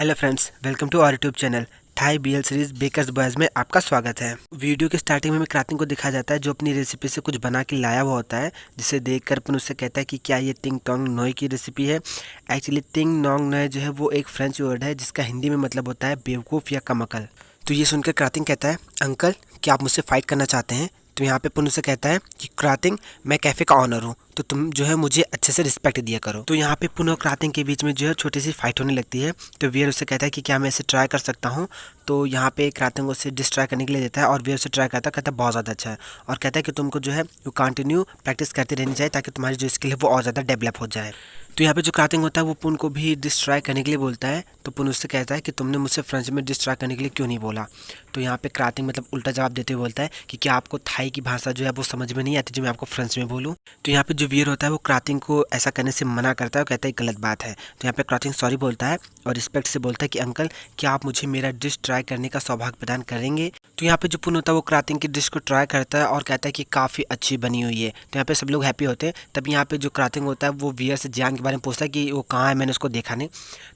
Hello friends, welcome to our YouTube channel Thai BL series Bakers Boys में आपका स्वागत है। वीडियो के स्टार्टिंग में क्रातिंग को दिखाया जाता है जो अपनी रेसिपी से कुछ बना के लाया हुआ होता है, जिसे देखकर अपन उससे कहता है कि क्या ये तिंग टोंग नोई की रेसिपी है। एक्चुअली तिंग नोंग नोई जो है वो एक फ्रेंच वर्ड है जिसका हिंदी में मतलब होता है बेवकूफ़ या कमअकल। तो ये सुनकर क्रातिंग कहता है, अंकल क्या आप मुझसे फाइट करना चाहते हैं? तो यहाँ पे पुन से कहता है कि क्रातिंग, मैं कैफ़े का ऑनर हूँ, तो तुम जो है मुझे अच्छे से रिस्पेक्ट दिया करो। तो यहाँ पे पुन और क्रातिंग के बीच में जो है छोटी सी फाइट होने लगती है। तो वियर उससे कहता है कि क्या मैं इसे ट्राई कर सकता हूँ? तो यहाँ पे क्रातिंग उसे डिस ट्राई करने के लिए देता है और वियर उसे ट्राई करता है, कहता है बहुत ज़्यादा अच्छा है और कहता है कि तुमको जो है वो कंटिन्यू प्रैक्टिस करती रहनी चाहिए ताकि तुम्हारी जो स्किल है वो और ज़्यादा डेवलप हो जाए। तो यहाँ पे जो क्रातिंग होता है वो पुन को भी डिस ट्राई करने के लिए बोलता है। तो पुन उससे कहता है कि तुमने मुझसे फ्रेंच में डिस ट्राई करने के लिए क्यों नहीं बोला? तो यहाँ पे क्रातिंग मतलब उल्टा जवाब देते हुए बोलता है कि क्या आपको थाई की भाषा जो है वो समझ में नहीं आती जो मैं आपको फ्रेंच में बोलूँ? तो यहाँ पे जो वियर होता है वो क्रातिंग को ऐसा करने से मना करता है और कहता है गलत बात है। तो यहाँ पे क्रातिंग सॉरी बोलता है और रिस्पेक्ट से बोलता है कि अंकल क्या आप मुझे मेरा डिश ट्राई करने का सौभाग्य प्रदान करेंगे? तो यहाँ पे जो पुन होता है वो क्रातिंग की डिश को ट्राई करता है और कहता है कि काफ़ी अच्छी बनी हुई है। तो यहाँ पे सब लोग हैप्पी होते हैं। तब यहाँ पे जो क्रातिंग होता है वो वियर से जियान के बारे में पूछता है कि वो कहाँ है, मैंने उसको देखा नहीं।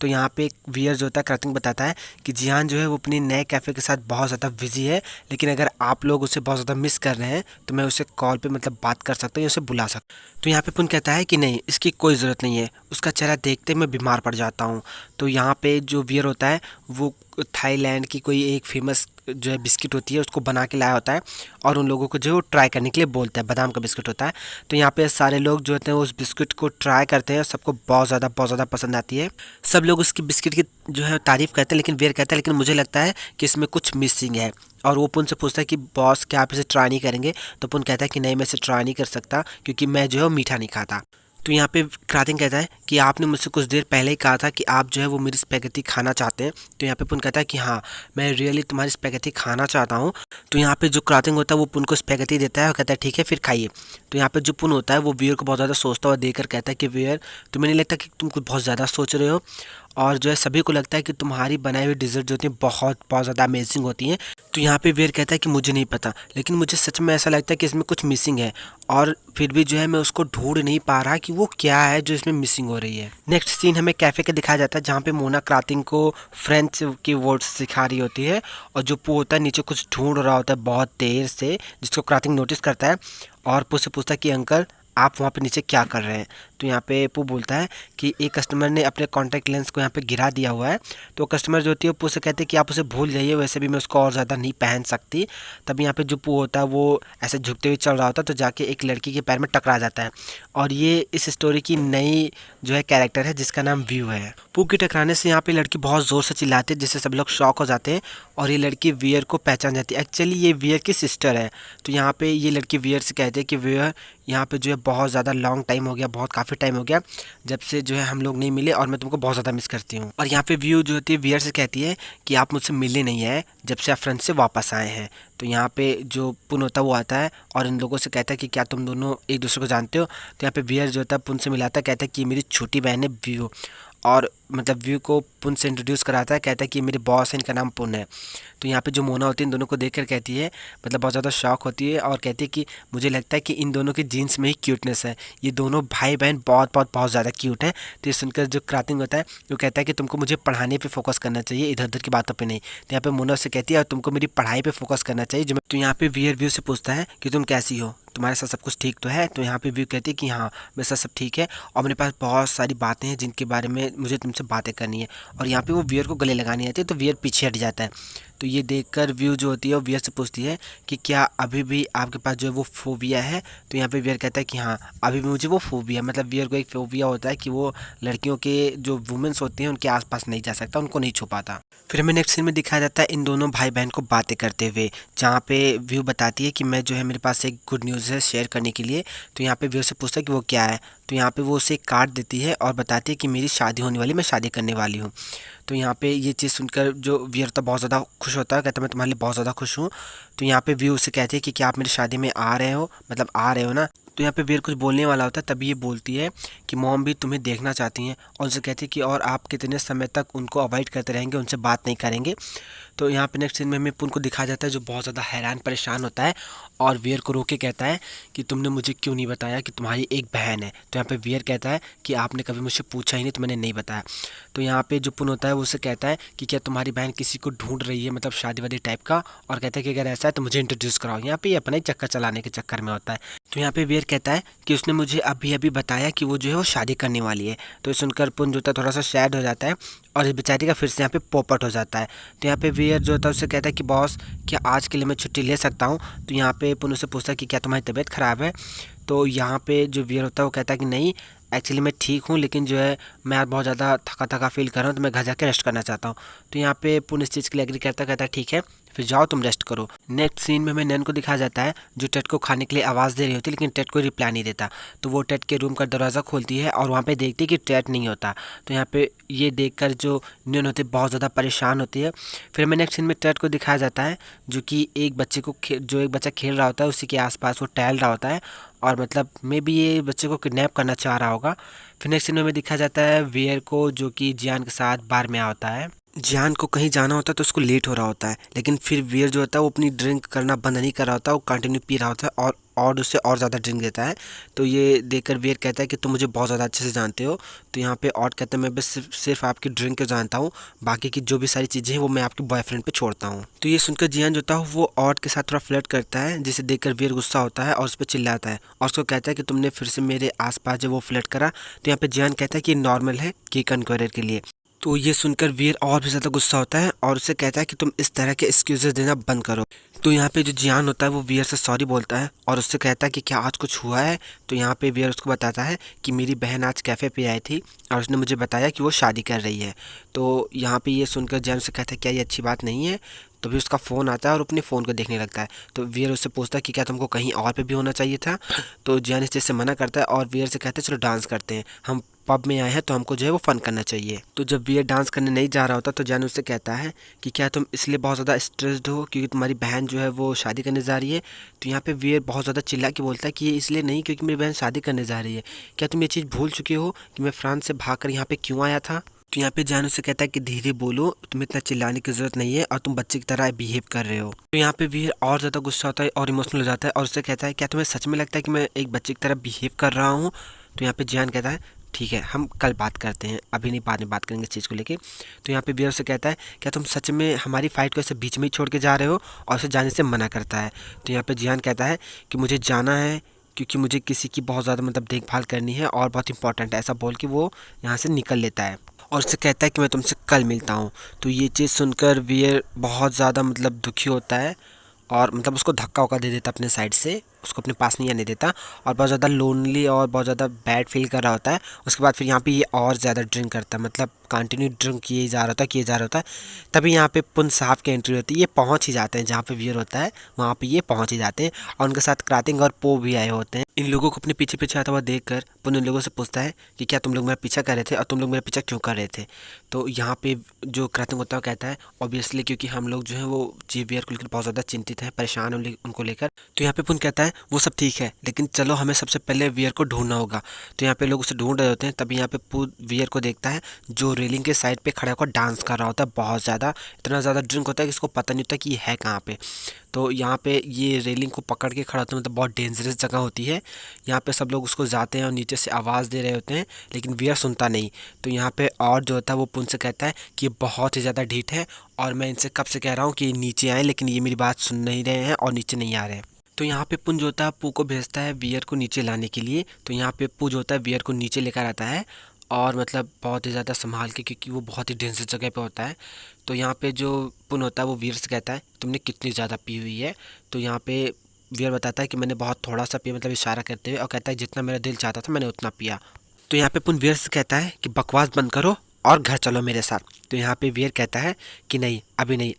तो यहाँ पे वियर जो होता है क्रातिंग बताता है कि जियान जो है वो अपने नए कैफ़े के साथ बहुत ज़्यादा बिजी है, लेकिन अगर आप लोग उसे बहुत ज़्यादा मिस कर रहे हैं तो मैं उसे कॉल पे मतलब बात कर सकता हूँ या उसे बुला सकता हूँ। तो यहाँ पे पुन कहता है कि नहीं, इसकी कोई ज़रूरत नहीं है, उसका चेहरा देखते मैं बीमार पड़ जाता हूँ। तो यहाँ पे जो वियर होता है वो थाईलैंड की कोई एक फेमस जो है बिस्किट होती है उसको बना के लाया होता है और उन लोगों को जो है वो ट्राई करने के लिए बोलता है। बादाम का बिस्किट होता है। तो यहाँ पे सारे लोग जो होते हैं उस बिस्किट को ट्राई करते हैं और सबको बहुत ज़्यादा पसंद आती है। सब लोग उसकी बिस्किट की जो है तारीफ़ करते हैं, लेकिन वियर कहता है लेकिन मुझे लगता है कि इसमें कुछ मिसिंग है। और वो पुन से पूछता है कि बॉस क्या आप इसे ट्राई नहीं करेंगे? तो पुन कहता है कि नहीं, मैं इसे ट्राई नहीं कर सकता क्योंकि मैं जो है वो मीठा नहीं खाता। तो यहाँ पे क्रातिंग कहता है कि आपने मुझसे कुछ देर पहले ही कहा था कि आप जो है वो मेरी स्पैगेटी खाना चाहते हैं। तो यहाँ पे पुन कहता है कि हाँ, मैं रियली तुम्हारी स्पैगेटी खाना चाहता हूँ। तो यहाँ पे जो क्रातिंग होता है वो पुन को स्पैगेटी देता है और कहता है ठीक है फिर खाइए। तो यहाँ पे जो पुन होता है वो वियर को बहुत ज़्यादा सोचता हुआ देखकर कहता है कि वियर, तुम्हें नहीं लगता कि तुम कुछ बहुत ज़्यादा सोच रहे हो? और जो है सभी को लगता है कि तुम्हारी बनाई हुई डिज़र्ट जो होती है बहुत ज़्यादा अमेजिंग होती हैं। तो यहाँ पे वियर कहता है कि मुझे नहीं पता, लेकिन मुझे सच में ऐसा लगता है कि इसमें कुछ मिसिंग है और फिर भी जो है मैं उसको ढूंढ नहीं पा रहा कि वो क्या है जो इसमें मिसिंग हो रही है। नेक्स्ट सीन हमें कैफ़े का दिखाया जाता है जहाँ पे मोना क्रातिंग को फ्रेंच की वर्ड्स सिखा रही होती है और जो पू होता है नीचे कुछ ढूंढ रहा होता है बहुत देर से, जिसको क्रातिंग नोटिस करता है और पू से पूछता है कि अंकल आप वहाँ पे नीचे क्या कर रहे हैं? तो यहाँ पे पू बोलता है कि एक कस्टमर ने अपने कॉन्टैक्ट लेंस को यहाँ पे गिरा दिया हुआ है। तो कस्टमर जो होती है पू से कहते हैं कि आप उसे भूल जाइए, वैसे भी मैं उसको और ज़्यादा नहीं पहन सकती। तब यहाँ पे जो पू होता है वो ऐसे झुकते हुए चल रहा होता है तो जाके एक लड़की के पैर में टकरा जाता है और ये इस स्टोरी की नई जो है कैरेक्टर है जिसका नाम व्यू है। पू के टकराने से यहाँ पे लड़की बहुत ज़ोर से चिल्लाती है जिससे सब लोग शॉक हो जाते हैं और ये लड़की वियर को पहचान जाती है। एक्चुअली ये वियर की सिस्टर है। तो यहाँ पे ये लड़की वियर से कहती है कि वियर, यहाँ पे जो है बहुत ज़्यादा लॉन्ग टाइम हो गया, बहुत काफ़ी टाइम हो गया जब से जो है हम लोग नहीं मिले और मैं तुमको बहुत ज़्यादा मिस करती हूँ। और यहाँ पे व्यू जो होती है वियर से कहती है कि आप मुझसे मिले नहीं है जब से आप फ्रेंच से वापस आए हैं। तो यहाँ पे जो पुन होता है वो आता है और इन लोगों से कहता है कि क्या तुम दोनों एक दूसरे को जानते हो? तो यहाँ पे वियर जो होता है पुन से मिलाता है, कहता है कि मेरी छोटी बहन है व्यू, और मतलब व्यू को पुन से इंट्रोड्यूस कराता है, कहता है कि मेरे बॉस है, इनका नाम पुन है। तो यहाँ पे जो मोना होती है इन दोनों को देखकर कहती है, मतलब बहुत ज़्यादा शॉक होती है और कहती है कि मुझे लगता है कि इन दोनों की जीन्स में ही क्यूटनेस है, ये दोनों भाई बहन बहुत ज़्यादा क्यूट हैं। तो ये सुनकर जो क्रातिंग होता है वो कहता है कि तुमको मुझे पढ़ाने पे फोकस करना चाहिए, इधर उधर की बातों पे नहीं। तो यहाँ पे मोना उससे कहती है और तुमको मेरी पढ़ाई पे फोकस करना चाहिए जो। तो यहाँ पे वियर व्यू से पूछता है कि तुम कैसी हो, तुम्हारे साथ सब कुछ ठीक तो है? तो यहाँ पे व्यू कहती है कि हाँ मेरे साथ सब ठीक है और मेरे पास बहुत सारी बातें हैं जिनके बारे में मुझे तुमसे बातें करनी है। और यहाँ पे वो वियर को गले लगानी आती है तो वियर पीछे हट जाता है। तो ये देखकर व्यू जो होती है वो वियर से पूछती है कि क्या अभी भी आपके पास जो है वो फोबिया है? तो यहाँ पे वियर कहता है कि हाँ अभी भी मुझे वो फोबिया, मतलब वियर को एक फोबिया होता है कि वो लड़कियों के जो वुमेंस होती हैं उनके आसपास नहीं जा सकता, उनको नहीं छू पाता। फिर हमें नेक्स्ट सीन में दिखाया जाता है इन दोनों भाई बहन को बातें करते हुए, जहाँ पे व्यू बताती है कि मैं जो है मेरे पास एक गुड न्यूज़ है शेयर करने के लिए। तो यहाँ पे व्यू से पूछता है कि वो क्या है? तो यहाँ पे वो उसे एक कार्ड देती है और बताती है कि मेरी शादी होने वाली, मैं शादी करने वाली हूँ। तो यहाँ पे ये चीज़ सुनकर जो वियर तो बहुत ज़्यादा खुश होता है, कहता है मैं तुम्हारे लिए बहुत ज़्यादा खुश हूँ। तो यहाँ पे व्यू उसे कहती है कि क्या आप मेरी शादी में आ रहे हो, मतलब आ रहे हो ना? तो यहाँ पे वीर कुछ बोलने वाला होता है, तभी ये बोलती है कि मॉम भी तुम्हें देखना चाहती हैं, और उनसे कहती है कि और आप कितने समय तक उनको अवॉइड करते रहेंगे, उनसे बात नहीं करेंगे। तो यहाँ पे नेक्स्ट सीन में हमें पुन को दिखाया जाता है जो बहुत ज़्यादा हैरान परेशान होता है और वीर को रोक के कहता है कि तुमने मुझे क्यों नहीं बताया कि तुम्हारी एक बहन है। तो यहाँ पे वीर कहता है कि आपने कभी मुझसे पूछा ही नहीं तो मैंने नहीं बताया। तो यहाँ पे जो पुन होता है वो उससे कहता है कि क्या तुम्हारी बहन किसी को ढूंढ रही है, मतलब शादी वादी टाइप का, और कहता है कि अगर ऐसा है तो मुझे इंट्रोड्यूस कराओ। यहाँ पे ये अपना ही चक्कर चलाने के चक्कर में होता है। तो यहाँ पे वीर कहता है कि उसने मुझे अभी अभी बताया कि वो जो है वो शादी करने वाली है। तो सुनकर पुन जो होता है थोड़ा सा सैड हो जाता है और इस बेचारी का फिर से यहाँ पे पोपट हो जाता है। तो यहाँ पे वीर जो होता है उससे कहता है कि बॉस क्या आज के लिए मैं छुट्टी ले सकता हूँ। तो यहाँ पे पुन उससे पूछता है कि क्या तुम्हारी तबीयत ख़राब है। तो यहाँ पे जो वीर होता है वो कहता है कि नहीं, एक्चुअली मैं ठीक हूँ, लेकिन जो है मैं आज बहुत ज़्यादा थका थका फील कर रहा हूँ, तो मैं घर जाके रेस्ट करना चाहता हूँ। तो यहाँ पे पुन इस चीज़ के लिए एग्री करता, कहता है ठीक है फिर जाओ तुम रेस्ट करो। नेक्स्ट सीन में हमें नैन को दिखाया जाता है जो टेड को खाने के लिए आवाज़ दे रही होती है, लेकिन टेड को रिप्लाई नहीं देता। तो वो टेड के रूम का दरवाज़ा खोलती है और वहाँ पे देखती है कि टेड नहीं होता। तो यहाँ पे ये देखकर जो नैन होती है बहुत ज़्यादा परेशान होती है। फिर हमें नेक्स्ट सीन में टेड को दिखाया जाता है जो कि एक बच्चा खेल रहा होता है, उसी के आसपास वो टहल रहा होता है, और मतलब मे बी ये बच्चे को किडनैप करना चाह रहा होगा। फिर नेक्स्ट सीन में हमें दिखाया जाता है वेयर को जो कि जियान के साथ बार में आता है। जियान को कहीं जाना होता है तो उसको लेट हो रहा होता है, लेकिन फिर वेयर जो होता है वो अपनी ड्रिंक करना बंद नहीं कर रहा होता, वो कंटिन्यू पी रहा होता है और उससे और ज़्यादा ड्रिंक देता है। तो ये देखकर वेयर कहता है कि तुम मुझे बहुत ज़्यादा अच्छे से जानते हो। तो यहाँ पे ऑड कहता है मैं बस सिर्फ आपकी ड्रिंक को जानता हूँ, बाकी की जो भी सारी चीज़ें हैं वो मैं आपके बॉयफ्रेंड पे छोड़ता हूँ। तो ये सुनकर जियान जो होता है वो ऑड के साथ थोड़ा फ्लर्ट करता है, जिसे देखकर वेयर गुस्सा होता है और उस पर चिल्लाता है और उसको कहता है कि तुमने फिर से मेरे आसपास जब वो फ्लर्ट करा। तो यहाँ पे जियान कहता है कि नॉर्मल है की कन्क्वायरर के लिए। तो ये सुनकर वीर और भी ज़्यादा गुस्सा होता है और उसे कहता है कि तुम इस तरह के एक्सक्यूजेस देना बंद करो। तो यहाँ पे जो जियान होता है वो वीर से सॉरी बोलता है और उससे कहता है कि क्या आज कुछ हुआ है। तो यहाँ पे वीर उसको बताता है कि मेरी बहन आज कैफ़े पे आई थी और उसने मुझे बताया कि वो शादी कर रही है। तो यहाँ पे ये सुनकर जियान उससे कहता है क्या ये अच्छी बात नहीं है। तो भी उसका फ़ोन आता है और अपने फ़ोन को देखने लगता है। तो वीर उससे पूछता है कि क्या तुमको कहीं और पे भी होना चाहिए था। तो जियान इस चीज़ से मना करता है और वीर से कहते हैं चलो डांस करते हैं, हम पब में आए हैं तो हमको जो है वो फ़न करना चाहिए। तो जब वीर डांस करने नहीं जा रहा होता तो जियान उससे कहता है कि क्या तुम इसलिए बहुत ज़्यादा स्ट्रेस्ड हो क्योंकि तुम्हारी बहन जो है वो शादी करने जा रही है। तो यहाँ पे वीर बहुत ज़्यादा चिल्ला के बोलता है कि ये इसलिए नहीं क्योंकि मेरी बहन शादी करने जा रही है। क्या तुम ये चीज़ भूल चुके हो कि मैं फ्रांस से भागकर यहाँ पे क्यों आया था। तो यहाँ पे जान उससे कहता है कि धीरे बोलो, तुम्हें इतना चिल्लाने की ज़रूरत नहीं है और तुम बच्चे की तरह बिहेव कर रहे हो। तो यहाँ पे वीर और ज़्यादा गुस्सा होता है और इमोशनल हो जाता है और उससे कहता है क्या तुम्हें सच में लगता है कि मैं एक बच्चे की तरह बिहेव कर रहा हूँ। तो यहाँ पे जियान कहता है ठीक है हम कल बात करते हैं, अभी नहीं, बाद में बात करेंगे इस चीज़ को लेके। तो यहाँ पे वीर से कहता है क्या तुम सच में हमारी फ़ाइट को ऐसे बीच में ही छोड़ के जा रहे हो, और उसे जाने से मना करता है। तो यहाँ पे जियान कहता है कि मुझे जाना है क्योंकि मुझे किसी की बहुत ज़्यादा मतलब देखभाल करनी है और बहुत इंपॉर्टेंट है, ऐसा बोल के वो यहाँ से निकल लेता है और उससे कहता है कि मैं तुमसे कल मिलता हूँ। तो ये चीज़ सुनकर वीर बहुत ज़्यादा मतलब दुखी होता है और मतलब उसको धक्का वक्का दे देता अपने साइड से, उसको अपने पास नहीं आने देता और बहुत ज़्यादा लोनली और बहुत ज़्यादा बैड फील कर रहा होता है। उसके बाद फिर यहाँ पे ये और ज़्यादा ड्रिंक करता है, मतलब कंटिन्यू ड्रिंक किए जा रहा होता है। तभी यहाँ पे पुन साहब की एंट्री होती है, ये पहुँच ही जाते हैं जहाँ पे वीर होता है, वहाँ पे ये पहुँच ही जाते हैं और उनके साथ क्रातिंग और पो भी आए होते हैं। इन लोगों को अपने पीछे पीछे आता हुआ देखकर पुन इन लोगों से पूछता है कि क्या तुम लोग मेरा पीछा कर रहे थे और तुम लोग मेरा पीछा क्यों कर रहे थे। तो यहाँ पे जो क्रातिंग होता है वो कहता है ऑब्वियसली क्योंकि हम लोग जो है वो जी वीर को लेकर बहुत ज़्यादा चिंतित हैं, परेशान हैं उनको लेकर। तो यहाँ पे पुन कहता है वो सब ठीक है लेकिन चलो हमें सबसे पहले वीर को ढूंढना होगा। तो यहाँ पे लोग उसे ढूंढ रहे होते हैं, तभी यहाँ पे पुन वीर को देखता है जो रेलिंग के साइड पे खड़ा होकर डांस कर रहा होता है। बहुत ज़्यादा इतना ज़्यादा ड्रिंक होता है कि इसको पता नहीं होता कि ये है कहाँ पे। तो यहाँ पे ये रेलिंग को पकड़ के खड़ा होता है, मतलब बहुत डेंजरस जगह होती है। यहाँ पे सब लोग उसको जाते हैं और नीचे से आवाज़ दे रहे होते हैं लेकिन वीर सुनता नहीं। तो यहाँ पे और जो होता है वो पुन से कहता है कि ये बहुत ही ज़्यादा ढीठ है और मैं इनसे कब से कह रहा हूँ कि नीचे आए, लेकिन ये मेरी बात सुन नहीं रहे हैं और नीचे नहीं आ रहे हैं। तो यहाँ पे पुन जो होता है पू को भेजता है वीर को नीचे लाने के लिए। तो यहाँ पे पू जो होता है वीर को नीचे लेकर आता है और मतलब बहुत ही ज़्यादा संभाल के, क्योंकि वो बहुत ही डेंजर जगह पे होता है। तो यहाँ पे जो पुन होता है वो वीर से कहता है तुमने कितनी ज़्यादा पी हुई है। तो यहाँ पे वीर बताता है कि मैंने बहुत थोड़ा सा पिया, मतलब इशारा करते हुए, और कहता है जितना मेरा दिल चाहता था मैंने उतना पिया। तो यहाँ पे पुन वीर से कहता है कि बकवास बंद करो और घर चलो मेरे साथ। तो यहाँ पे वीर कहता है कि नहीं,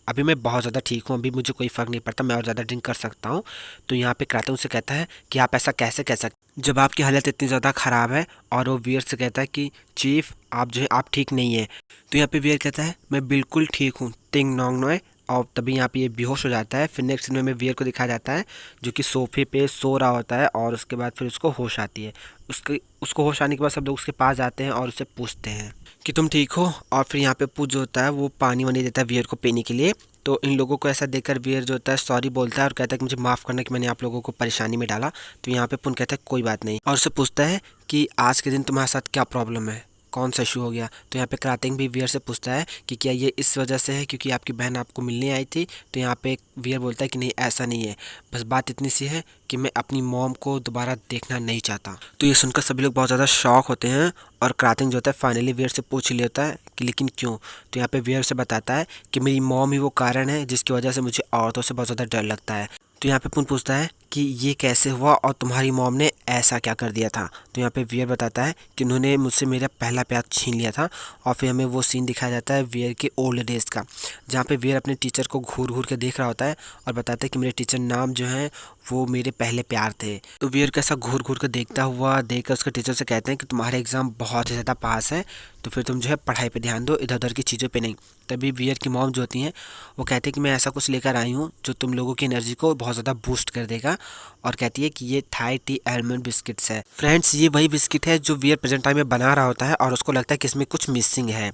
अभी मैं बहुत ज़्यादा ठीक हूँ, अभी मुझे कोई फ़र्क नहीं पड़ता, मैं और ज़्यादा ड्रिंक कर सकता हूँ। तो यहाँ पे क्रातन से कहता है कि आप ऐसा कैसे कह सकते जब आपकी हालत इतनी ज़्यादा ख़राब है। और वो वीर से कहता है कि चीफ आप जो है आप ठीक नहीं है। तो यहाँ पे वीर कहता है मैं बिल्कुल ठीक हूँ, टिंग नोंग नोए, और तभी यहाँ पे ये बेहोश हो जाता है। फिर नेक्स्ट सीन में वीर को दिखाया जाता है जो कि सोफे पे सो रहा होता है और उसके बाद फिर उसको होश आती है। उसको होश आने के बाद सब लोग उसके पास जाते हैं और उससे पूछते हैं कि तुम ठीक हो। और फिर यहाँ पे पूछ जो होता है वो पानी वानी देता है वीर को पीने के लिए। तो इन लोगों को ऐसा देखकर वीर जो होता है सॉरी बोलता है और कहता है कि मुझे माफ़ करना कि मैंने आप लोगों को परेशानी में डाला। तो यहाँ पे पुन कहता है कोई बात नहीं और उससे पूछता है कि आज के दिन तुम्हारे साथ क्या प्रॉब्लम है, कौन सा इशू हो गया। तो यहाँ पे क्रातिंग भी वीर से पूछता है कि क्या ये इस वजह से है क्योंकि आपकी बहन आपको मिलने आई थी। तो यहाँ पे वीर बोलता है कि नहीं ऐसा नहीं है, बस बात इतनी सी है कि मैं अपनी मॉम को दोबारा देखना नहीं चाहता। तो ये सुनकर सभी लोग बहुत ज़्यादा शॉक होते हैं और क्रातिंग जो होता है फाइनली वीर से पूछ लेता है कि लेकिन क्यों। तो यहाँ पे वीर से बताता है कि मेरी मॉम ही वो कारण है जिसकी वजह से मुझे औरतों से बहुत ज़्यादा डर लगता है। तो यहाँ पे पुन पूछता है कि ये कैसे हुआ और तुम्हारी मॉम ने ऐसा क्या कर दिया था। तो यहाँ पे वीर बताता है कि उन्होंने मुझसे मेरा पहला प्यार छीन लिया था। और फिर हमें वो सीन दिखाया जाता है वीर के ओल्ड डेज का, जहाँ पे वीर अपने टीचर को घूर घूर के देख रहा होता है और बताता है कि मेरे टीचर नाम जो हैं वो मेरे पहले प्यार थे। तो वीर कैसा घूर घूर के देखता हुआ देखकर उसके टीचर से कहते हैं कि तुम्हारे एग्ज़ाम बहुत ही ज़्यादा पास है, तो फिर तुम जो है पढ़ाई पे ध्यान दो, इधर उधर की चीज़ों पे नहीं। तभी वीर की मॉम जो होती हैं वो कहती है कि मैं ऐसा कुछ लेकर आई हूँ जो तुम लोगों की एनर्जी को बहुत ज़्यादा बूस्ट कर देगा। और कहती है कि ये थाई टी आलमंड बिस्किट्स है। फ्रेंड्स ये वही बिस्किट है जो वीर प्रेजेंट टाइम में बना रहा होता है और उसको लगता है कि इसमें कुछ मिसिंग है।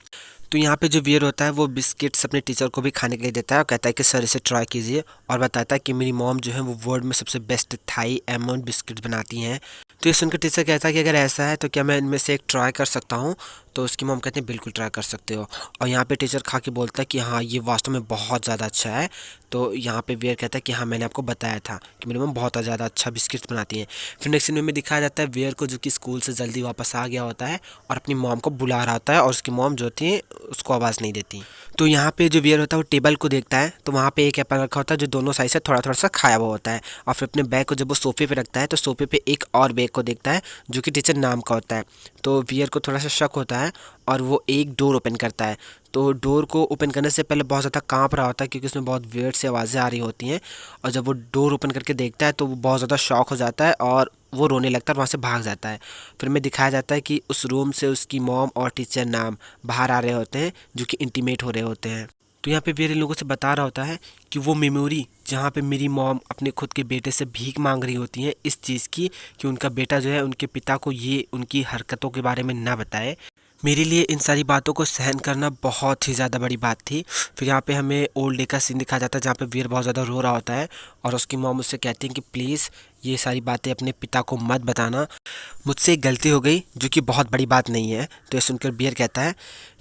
तो यहाँ पे जो वीर होता है वो बिस्किट्स अपने टीचर को भी खाने के लिए देता है और कहता है कि सर इसे ट्राई कीजिए और बताता है कि मेरी मॉम जो है वो वर्ल्ड में सबसे बेस्ट थाई आलमंड बिस्किट बनाती हैं। तो ये सुनकर टीचर कहता है कि अगर ऐसा है तो क्या मैं इनमें से एक ट्राई कर सकता हूँ। तो उसकी मॉम कहते हैं बिल्कुल ट्राई कर सकते हो। और यहाँ पे टीचर खा के बोलता है कि हाँ ये वास्तव में बहुत ज़्यादा अच्छा है। तो यहाँ पे वीर कहता है कि हाँ मैंने आपको बताया था कि मेरी मॉम बहुत ज़्यादा अच्छा बिस्किट्स बनाती हैं। फिर नेक्स्ट सीन में दिखाया जाता है वीर को जो कि स्कूल से जल्दी वापस आ गया होता है और अपनी मॉम को बुला रहा होता है और उसकी मॉम जो थी उसको आवाज़ नहीं देती। तो यहाँ पे जो वीर होता है वो टेबल को देखता है तो वहाँ पे एक एप्पल रखा होता है जो दोनों साइड से थोड़ा थोड़ा सा खाया हुआ होता है। और फिर अपने बैग को जब वो सोफे पे रखता है तो सोफे पे एक और बैग को देखता है जो कि टीचर नाम का होता है। तो वीर को थोड़ा सा शक होता है और वो एक डोर ओपन करता है। तो डोर को ओपन करने से पहले बहुत ज़्यादा कांप रहा होता है क्योंकि उसमें बहुत वियर्ड से आवाज़ें आ रही होती हैं। और जब वो डोर ओपन करके देखता है तो वो बहुत ज़्यादा शॉक हो जाता है और वो रोने लगता है और वहाँ से भाग जाता है। फिर में दिखाया जाता है कि उस रूम से उसकी मॉम और टीचर नाम बाहर आ रहे होते हैं जो कि इंटीमेट हो रहे होते हैं। तो यहाँ पे वीर इन लोगों से बता रहा होता है कि वो मेमोरी जहाँ पे मेरी मॉम अपने खुद के बेटे से भीख मांग रही होती है इस चीज़ की कि उनका बेटा जो है उनके पिता को ये उनकी हरकतों के बारे में ना बताए, मेरे लिए इन सारी बातों को सहन करना बहुत ही ज़्यादा बड़ी बात थी। फिर यहाँ पे हमें ओल्ड डे का सीन दिखाया जाता है जहाँ पे वीर बहुत ज़्यादा रो रहा होता है और उसकी मॉम उससे कहती हैं कि प्लीज़ ये सारी बातें अपने पिता को मत बताना, मुझसे एक गलती हो गई जो कि बहुत बड़ी बात नहीं है। तो ये सुनकर वीर कहता है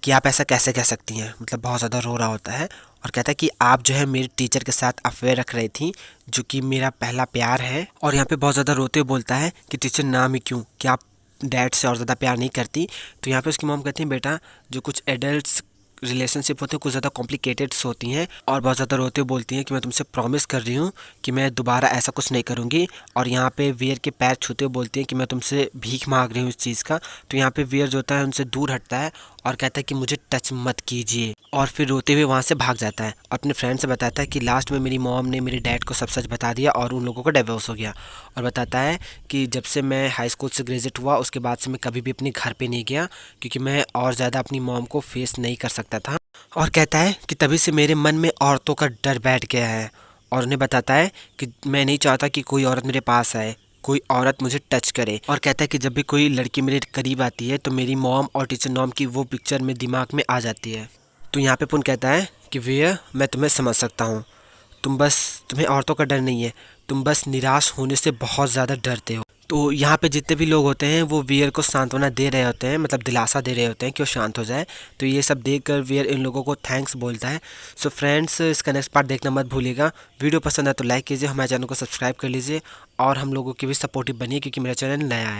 कि आप ऐसा कैसे कह सकती हैं, मतलब बहुत ज़्यादा रो रहा होता है और कहता है कि आप जो है मेरे टीचर के साथ अफेयर रख रही थी जो कि मेरा पहला प्यार है। और यहाँ पे बहुत ज़्यादा रोते हुए बोलता है कि टीचर नाम ही क्यों, कि आप डैड से और ज़्यादा प्यार नहीं करती। तो यहाँ पे उसकी मॉम कहती है बेटा जो कुछ एडल्ट्स रिलेशनशिप होते हैं कुछ ज़्यादा कॉम्प्लिकेटेड्स होती हैं और बहुत ज़्यादा रोते हुए बोलती हैं कि मैं तुमसे प्रॉमिस कर रही हूँ कि मैं दोबारा ऐसा कुछ नहीं करूँगी। और यहाँ पे वीर के पैर छूते हुए बोलती हैं कि मैं तुमसे भीख मांग रही हूँ इस चीज़ का। तो यहाँ पे वीर जो होता है उनसे दूर हटता है और कहता है कि मुझे टच मत कीजिए और फिर रोते हुए वहाँ से भाग जाता है। अपने फ्रेंड से बताता है कि लास्ट में मेरी मॉम ने मेरे डैड को सब सच बता दिया और उन लोगों को डिवोर्स हो गया। और बताता है कि जब से मैं हाई स्कूल से ग्रेजुएट हुआ उसके बाद से मैं कभी भी अपने घर पे नहीं गया क्योंकि मैं और ज़्यादा अपनी मॉम को फेस नहीं कर सकता था। और कहता है कि तभी से मेरे मन में औरतों का डर बैठ गया है। और उन्हें बताता है कि मैं नहीं चाहता कि कोई औरत मेरे पास आए, कोई औरत मुझे टच करे। और कहता है कि जब भी कोई लड़की मेरे करीब आती है तो मेरी मॉम और टीचर नॉम की वो पिक्चर में दिमाग में आ जाती है। तो यहाँ पे पुन कहता है कि भैया मैं तुम्हें समझ सकता हूँ, तुम्हें औरतों का डर नहीं है, तुम बस निराश होने से बहुत ज़्यादा डरते हो। तो यहाँ पे जितने भी लोग होते हैं वो वीर को सांत्वना दे रहे होते हैं, मतलब दिलासा दे रहे होते हैं कि वो शांत हो जाए। तो ये सब देखकर वीर इन लोगों को थैंक्स बोलता है। सो फ्रेंड्स इसका नेक्स्ट पार्ट देखना मत भूलिएगा। वीडियो पसंद है तो लाइक कीजिए, हमारे चैनल को सब्सक्राइब कर लीजिए और हम लोगों की भी सपोर्टिव बनिए क्योंकि मेरा चैनल नया है।